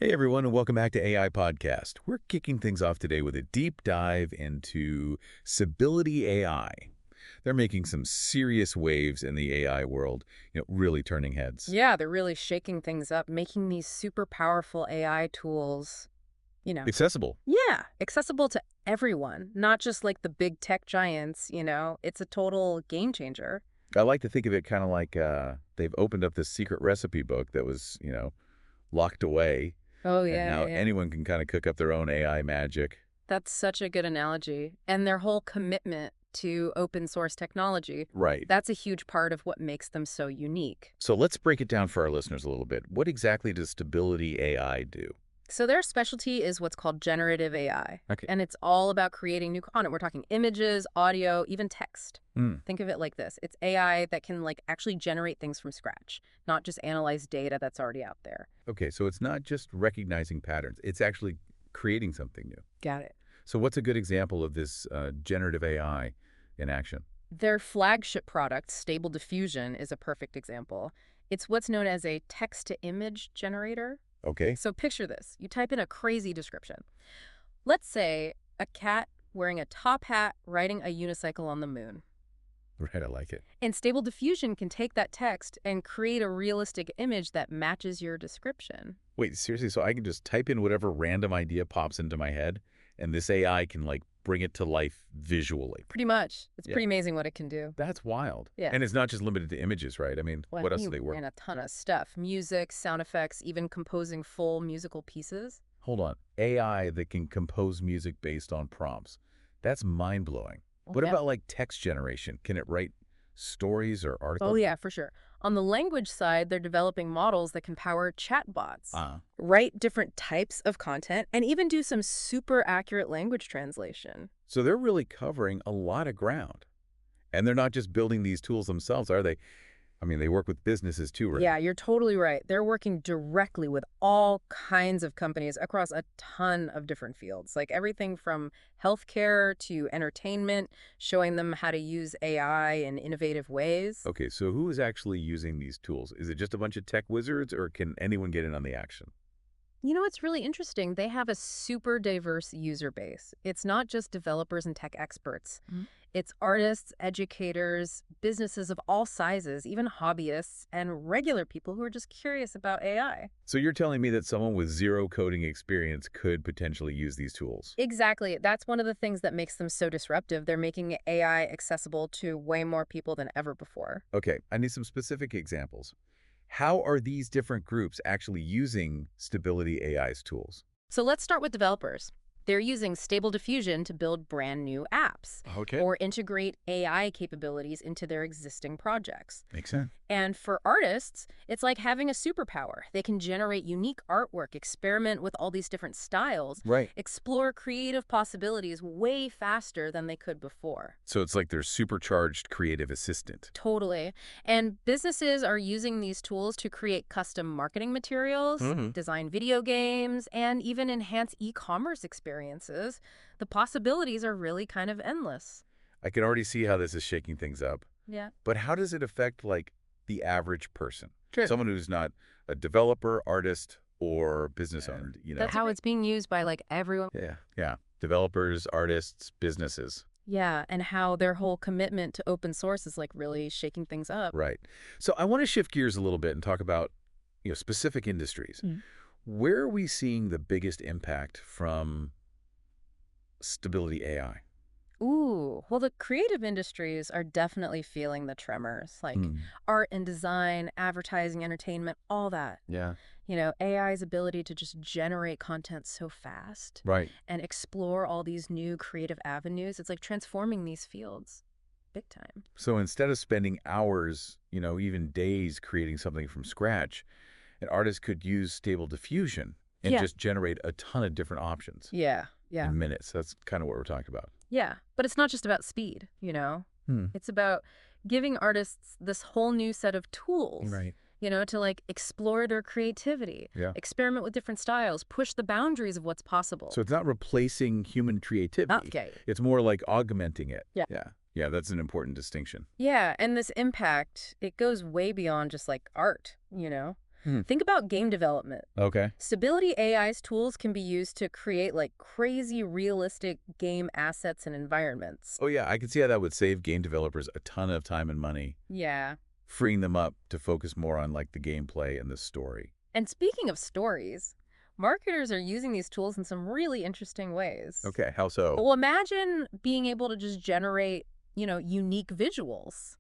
Hey everyone, and welcome back to AI Podcast. We're kicking things off today with a deep dive into Stability AI. They're making some serious waves in the AI world, really turning heads. Yeah, they're really shaking things up, making these super powerful AI tools, Accessible. yeah, accessible to everyone, not just like the big tech giants. It's a total game changer. I like to think of it kind of like they've opened up this secret recipe book that was, locked away, Oh, and yeah, yeah, now yeah. anyone can kind of cook up their own AI magic. That's such a good analogy. And their whole commitment to open source technology, Right. that's a huge part of what makes them so unique. So let's break it down for our listeners a little bit. What exactly does Stability AI do? So their specialty is what's called generative AI, Okay. and it's all about creating new content. We're talking images, audio, even text. Mm. Think of it like this. It's AI that can actually generate things from scratch, not just analyze data that's already out there. Okay, so it's not just recognizing patterns. It's actually creating something new. Got it. So what's a good example of this generative AI in action? Their flagship product, Stable Diffusion, is a perfect example. It's what's known as a text-to-image generator. Okay. So picture this. You type in a crazy description. Let's say a cat wearing a top hat riding a unicycle on the moon. Right, I like it. And Stable Diffusion can take that text and create a realistic image that matches your description. Wait, seriously, so I can just type in whatever random idea pops into my head, and this AI can, bring it to life visually? Pretty much. It's Yeah. pretty amazing what it can do. That's wild. Yeah. And it's not just limited to images, right? I mean, Well, what else do they work? and a ton of stuff. Music, sound effects, even composing full musical pieces. Hold on. AI that can compose music based on prompts. That's mind-blowing. What Yeah. about, text generation? Can it write stories or articles? Oh, yeah, for sure. On the language side, they're developing models that can power chatbots, Uh, write different types of content, and even do some super accurate language translation. so they're really covering a lot of ground. And they're not just building these tools themselves, are they? I mean, they work with businesses too, right? Yeah, you're totally right. They're working directly with all kinds of companies across a ton of different fields, like everything from healthcare to entertainment, showing them how to use AI in innovative ways. Okay, so who is actually using these tools? Is it just a bunch of tech wizards, or can anyone get in on the action? You know, it's really interesting. They have a super diverse user base. It's not just developers and tech experts. Mhm. It's artists, educators, businesses of all sizes, even hobbyists, and regular people who are just curious about AI. So you're telling me that someone with zero coding experience could potentially use these tools? Exactly. That's one of the things that makes them so disruptive. They're making AI accessible to way more people than ever before. Okay, I need some specific examples. How are these different groups actually using Stability AI's tools? So let's start with developers. They're using Stable Diffusion to build brand new apps Okay. or integrate AI capabilities into their existing projects. Makes sense. And for artists, it's like having a superpower. They can generate unique artwork, experiment with all these different styles, Right. explore creative possibilities way faster than they could before. So it's like their supercharged creative assistant. Totally. And businesses are using these tools to create custom marketing materials, design video games, and even enhance e-commerce experiences. The possibilities are really kind of endless. I can already see how this is shaking things up. Yeah. But how does it affect, the average person? True. Someone who's not a developer, artist, or business owner, That's how it's being used by everyone. Yeah, yeah. Developers, artists, businesses. Yeah, and how their whole commitment to open source is really shaking things up. Right. So I want to shift gears a little bit and talk about, specific industries. Where are we seeing the biggest impact from Stability AI? Ooh, well, the creative industries are definitely feeling the tremors, art and design, advertising, entertainment, all that. Yeah. AI's ability to just generate content so fast Right. and explore all these new creative avenues. It's transforming these fields big time. So instead of spending hours, even days creating something from scratch, an artist could use Stable Diffusion and Yeah. just generate a ton of different options Yeah, yeah. in minutes. That's kind of what we're talking about. Yeah, but it's not just about speed. It's about giving artists this whole new set of tools. Right. To explore their creativity, Yeah. experiment with different styles, push the boundaries of what's possible. So it's not replacing human creativity. Okay. It's more like augmenting it. Yeah. Yeah. Yeah, that's an important distinction. Yeah, and this impact, it goes way beyond just art. Hmm. Think about game development. Okay. Stability AI's tools can be used to create like crazy realistic game assets and environments. Oh, yeah, I can see how that would save game developers a ton of time and money, Yeah. freeing them up to focus more on, like, the gameplay and the story. And speaking of stories, marketers are using these tools in some really interesting ways. Okay, how so? Well, imagine being able to just generate, unique visuals.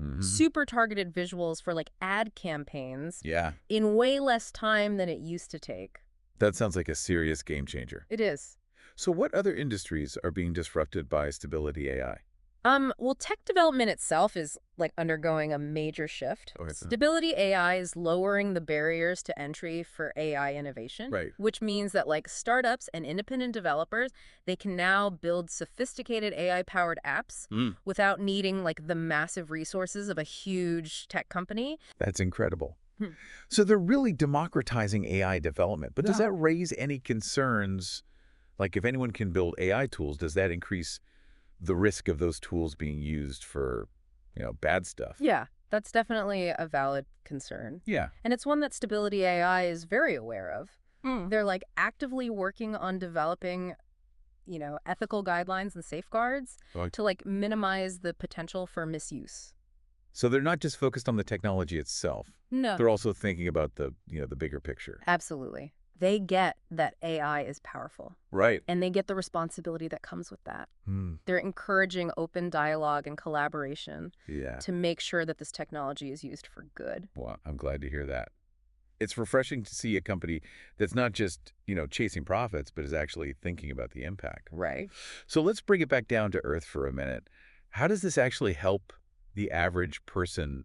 Mhm. Super targeted visuals for like ad campaigns Yeah, in way less time than it used to take. that sounds like a serious game changer. It is. So what other industries are being disrupted by stability AI? Well, tech development itself is like undergoing a major shift. Okay. Stability AI is lowering the barriers to entry for AI innovation, Right. which means that like startups and independent developers, they can now build sophisticated AI-powered apps without needing like the massive resources of a huge tech company. That's incredible. Hmm. So they're really democratizing AI development, but does Yeah. that raise any concerns? Like if anyone can build AI tools, does that increase the risk of those tools being used for, bad stuff? Yeah, that's definitely a valid concern. Yeah. And it's one that Stability AI is very aware of. They're like actively working on developing, ethical guidelines and safeguards Okay. to like minimize the potential for misuse. So they're not just focused on the technology itself. No. They're also thinking about the bigger picture. Absolutely. They get that AI is powerful, Right. and they get the responsibility that comes with that. Hmm. They're encouraging open dialogue and collaboration Yeah. to make sure that this technology is used for good. Well, I'm glad to hear that. It's refreshing to see a company that's not just, chasing profits, but is actually thinking about the impact. Right. So let's bring it back down to earth for a minute. How does this actually help the average person,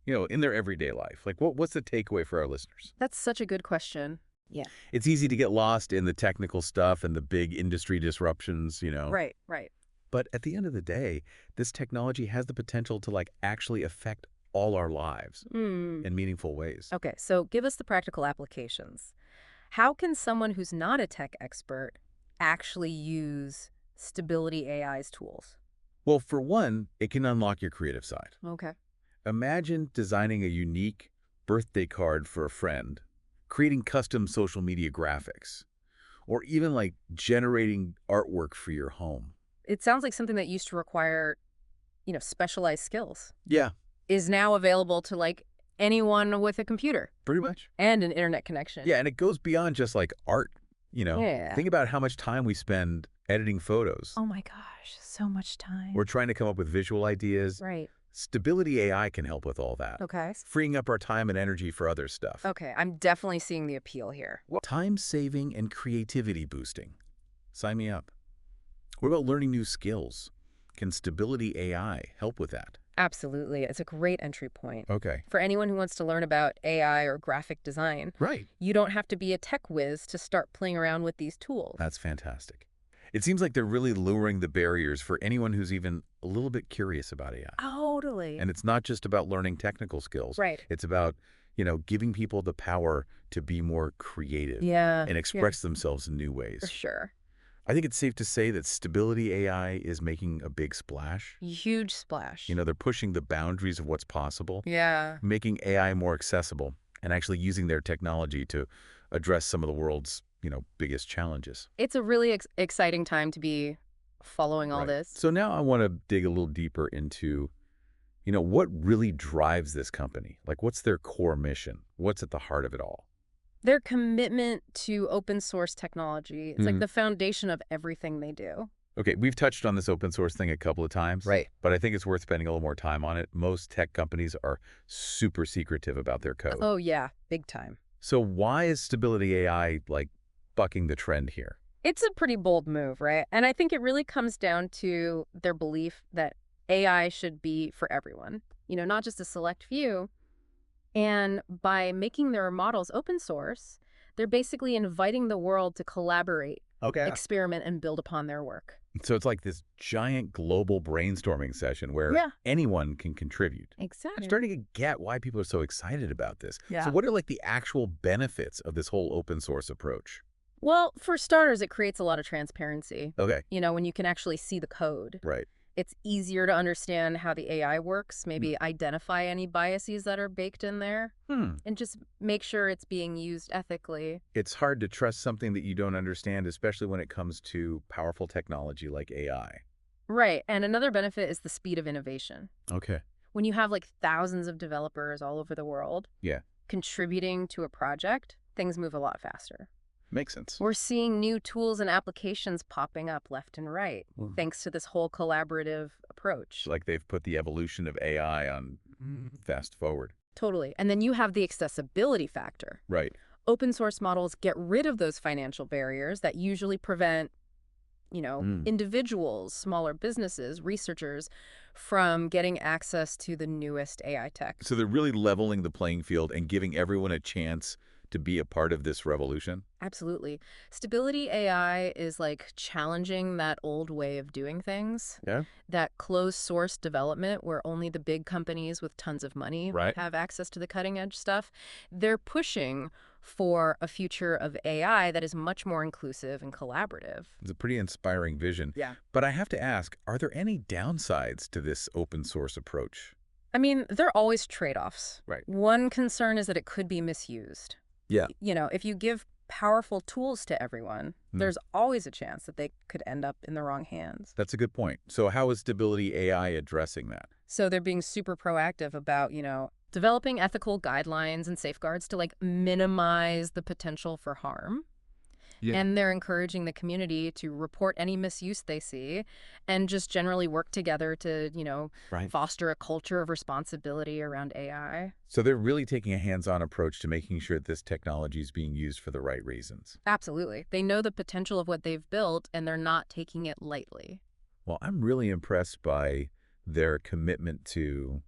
in their everyday life? Like, what's the takeaway for our listeners? That's such a good question. Yeah. It's easy to get lost in the technical stuff and the big industry disruptions, Right, right. But at the end of the day, this technology has the potential to, like, actually affect all our lives in meaningful ways. Okay, so give us the practical applications. How can someone who's not a tech expert actually use Stability AI's tools? Well, for one, it can unlock your creative side. Okay. Imagine designing a unique birthday card for a friend, creating custom social media graphics, or even like generating artwork for your home. It sounds like something that used to require, specialized skills Yeah, is now available to like anyone with a computer pretty much. and an internet connection. Yeah, and it goes beyond just like art. Yeah. Think about how much time we spend editing photos. Oh my gosh, so much time. We're trying to come up with visual ideas. Right. Stability AI can help with all that, Okay. freeing up our time and energy for other stuff. Okay, I'm definitely seeing the appeal here. Time saving and creativity boosting. Sign me up. What about learning new skills? Can Stability AI help with that? Absolutely. It's a great entry point. Okay. For anyone who wants to learn about AI or graphic design, Right. you don't have to be a tech whiz to start playing around with these tools. That's fantastic. It seems like they're really lowering the barriers for anyone who's even a little bit curious about AI. Totally. And it's not just about learning technical skills. Right. It's about, giving people the power to be more creative Yeah. and express themselves in new ways. For sure. I think it's safe to say that Stability AI is making a big splash. Huge splash. They're pushing the boundaries of what's possible, Yeah. making AI more accessible, and actually using their technology to address some of the world's, biggest challenges. It's a really exciting time to be following all Right. this. So now I want to dig a little deeper into, what really drives this company? Like, what's their core mission? What's at the heart of it all? Their commitment to open source technology, it's like Mhm. the foundation of everything they do. Okay, we've touched on this open source thing a couple of times. Right. But I think it's worth spending a little more time on it. Most tech companies are super secretive about their code. Oh, yeah. Big time. So why is Stability AI, like, bucking the trend here? It's a pretty bold move, right? And I think it really comes down to their belief that AI should be for everyone, not just a select few. And by making their models open source, they're basically inviting the world to collaborate, Okay. experiment, and build upon their work. So it's like this giant global brainstorming session where Yeah. anyone can contribute. I'm Exactly. starting to get why people are so excited about this. Yeah. So what are like the actual benefits of this whole open source approach? Well, for starters, it creates a lot of transparency, Okay. when you can actually see the code. Right. It's easier to understand how the AI works, maybe identify any biases that are baked in there, Hmm. and just make sure it's being used ethically. It's hard to trust something that you don't understand, especially when it comes to powerful technology like AI. Right. And another benefit is the speed of innovation. Okay. When you have like thousands of developers all over the world Yeah, contributing to a project, things move a lot faster. makes sense. We're seeing new tools and applications popping up left and right, Mm. thanks to this whole collaborative approach. It's like they've put the evolution of AI on fast forward. Totally. And then you have the accessibility factor. Right. Open source models get rid of those financial barriers that usually prevent, Mm. individuals, smaller businesses, researchers from getting access to the newest AI tech. So they're really leveling the playing field and giving everyone a chance to be a part of this revolution? Absolutely. Stability AI is like challenging that old way of doing things, Yeah. that closed source development where only the big companies with tons of money Right. have access to the cutting edge stuff. They're pushing for a future of AI that is much more inclusive and collaborative. It's a pretty inspiring vision. Yeah. But I have to ask, are there any downsides to this open source approach? I mean, there are always trade-offs. Right. One concern is that it could be misused. Yeah. If you give powerful tools to everyone, there's always a chance that they could end up in the wrong hands. That's a good point. So how is Stability AI addressing that? So they're being super proactive about, developing ethical guidelines and safeguards to like minimize the potential for harm. Yeah. And they're encouraging the community to report any misuse they see and just generally work together to, Right. foster a culture of responsibility around AI. So they're really taking a hands-on approach to making sure this technology is being used for the right reasons. Absolutely. They know the potential of what they've built and they're not taking it lightly. Well, I'm really impressed by their commitment to,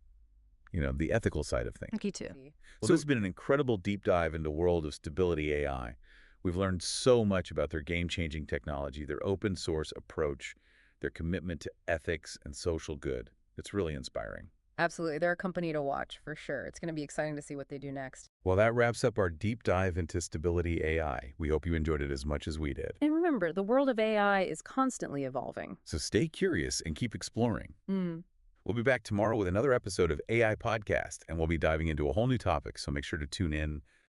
the ethical side of things. Thank you too. So this has been an incredible deep dive into the world of Stability AI. We've learned so much about their game-changing technology, their open source approach, their commitment to ethics and social good. It's really inspiring. Absolutely. They're a company to watch for sure. It's going to be exciting to see what they do next. Well, that wraps up our deep dive into Stability AI. We hope you enjoyed it as much as we did. And remember, the world of AI is constantly evolving. So stay curious and keep exploring. Mm. We'll be back tomorrow with another episode of AI Podcast, and we'll be diving into a whole new topic, so make sure to tune in